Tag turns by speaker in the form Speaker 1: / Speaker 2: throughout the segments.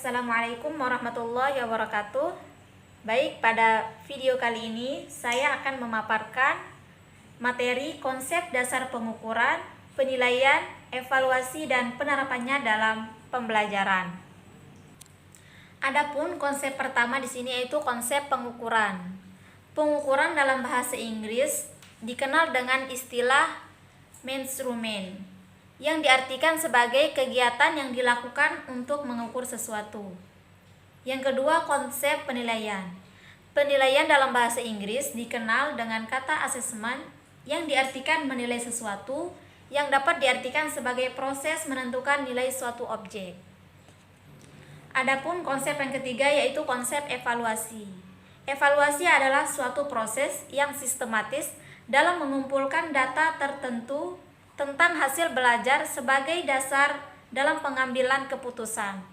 Speaker 1: Assalamualaikum warahmatullahi wabarakatuh. Baik, pada video kali ini saya akan memaparkan materi konsep dasar pengukuran, penilaian, evaluasi, dan penerapannya dalam pembelajaran. Adapun konsep pertama di sini yaitu konsep pengukuran. Pengukuran dalam bahasa Inggris dikenal dengan istilah measurement, yang diartikan sebagai kegiatan yang dilakukan untuk mengukur sesuatu. Yang kedua, konsep penilaian. Penilaian dalam bahasa Inggris dikenal dengan kata assessment, yang diartikan menilai sesuatu, yang dapat diartikan sebagai proses menentukan nilai suatu objek. Adapun konsep yang ketiga yaitu konsep evaluasi. Evaluasi adalah suatu proses yang sistematis dalam mengumpulkan data tertentu tentang hasil belajar sebagai dasar dalam pengambilan keputusan,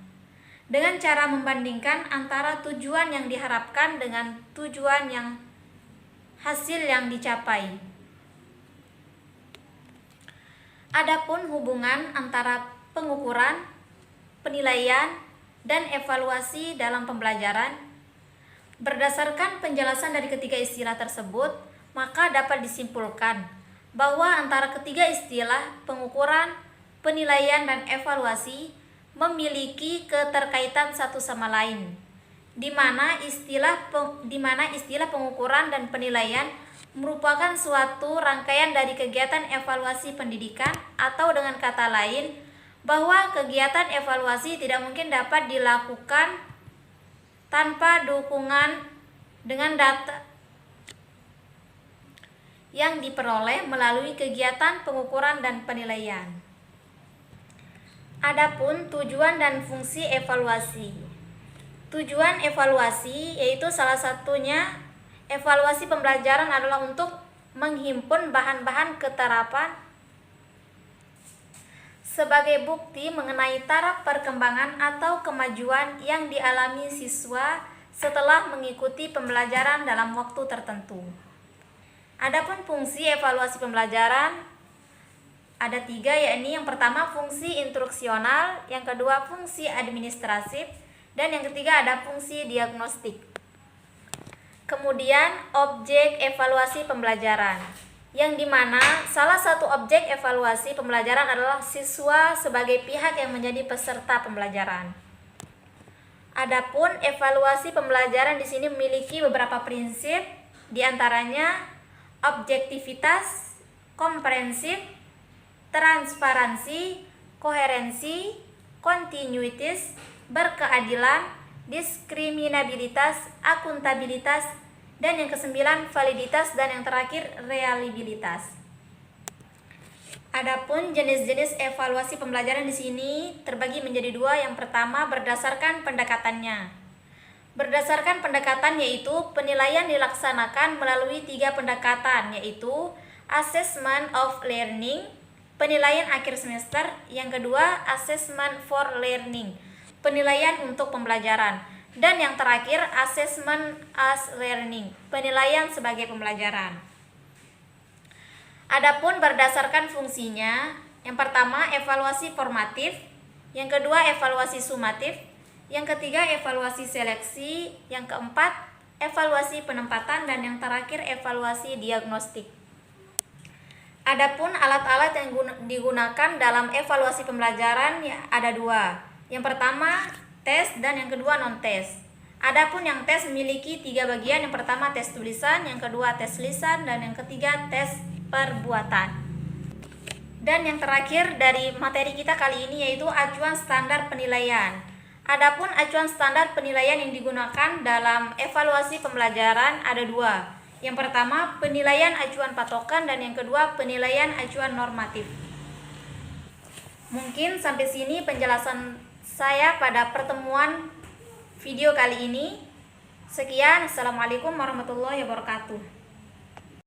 Speaker 1: dengan cara membandingkan antara tujuan yang diharapkan dengan tujuan yang hasil yang dicapai. Adapun hubungan antara pengukuran, penilaian, dan evaluasi dalam pembelajaran, berdasarkan penjelasan dari ketiga istilah tersebut, maka dapat disimpulkan bahwa antara ketiga istilah pengukuran, penilaian, dan evaluasi memiliki keterkaitan satu sama lain, di mana istilah pengukuran dan penilaian merupakan suatu rangkaian dari kegiatan evaluasi pendidikan, atau dengan kata lain bahwa kegiatan evaluasi tidak mungkin dapat dilakukan tanpa dukungan dengan data yang diperoleh melalui kegiatan pengukuran dan penilaian. Adapun tujuan dan fungsi evaluasi. Tujuan evaluasi yaitu salah satunya evaluasi pembelajaran adalah untuk menghimpun bahan-bahan keterapan sebagai bukti mengenai taraf perkembangan atau kemajuan yang dialami siswa setelah mengikuti pembelajaran dalam waktu tertentu. Adapun fungsi evaluasi pembelajaran ada tiga, yakni yang pertama fungsi instruksional, yang kedua fungsi administratif, dan yang ketiga ada fungsi diagnostik. Kemudian objek evaluasi pembelajaran, yang dimana salah satu objek evaluasi pembelajaran adalah siswa sebagai pihak yang menjadi peserta pembelajaran. Adapun evaluasi pembelajaran di sini memiliki beberapa prinsip, diantaranya objektivitas, komprehensif, transparansi, koherensi, kontinuitas, berkeadilan, diskriminabilitas, akuntabilitas, dan yang kesembilan validitas, dan yang terakhir reliabilitas. Adapun jenis-jenis evaluasi pembelajaran di sini terbagi menjadi dua. Yang pertama berdasarkan pendekatannya. Berdasarkan pendekatan yaitu penilaian dilaksanakan melalui tiga pendekatan, yaitu assessment of learning, penilaian akhir semester, yang kedua assessment for learning, penilaian untuk pembelajaran, dan yang terakhir assessment as learning, penilaian sebagai pembelajaran. Adapun berdasarkan fungsinya, yang pertama evaluasi formatif, yang kedua evaluasi sumatif, yang ketiga evaluasi seleksi, yang keempat evaluasi penempatan, dan yang terakhir evaluasi diagnostik. Adapun alat-alat yang digunakan dalam evaluasi pembelajaran ya ada dua. Yang pertama tes, dan yang kedua non-tes. Adapun yang tes memiliki tiga bagian. Yang pertama tes tulisan, yang kedua tes lisan, dan yang ketiga tes perbuatan. Dan yang terakhir dari materi kita kali ini yaitu acuan standar penilaian. Adapun acuan standar penilaian yang digunakan dalam evaluasi pembelajaran ada dua. Yang pertama penilaian acuan patokan, dan yang kedua penilaian acuan normatif. Mungkin sampai sini penjelasan saya pada pertemuan video kali ini. Sekian, assalamualaikum warahmatullahi wabarakatuh.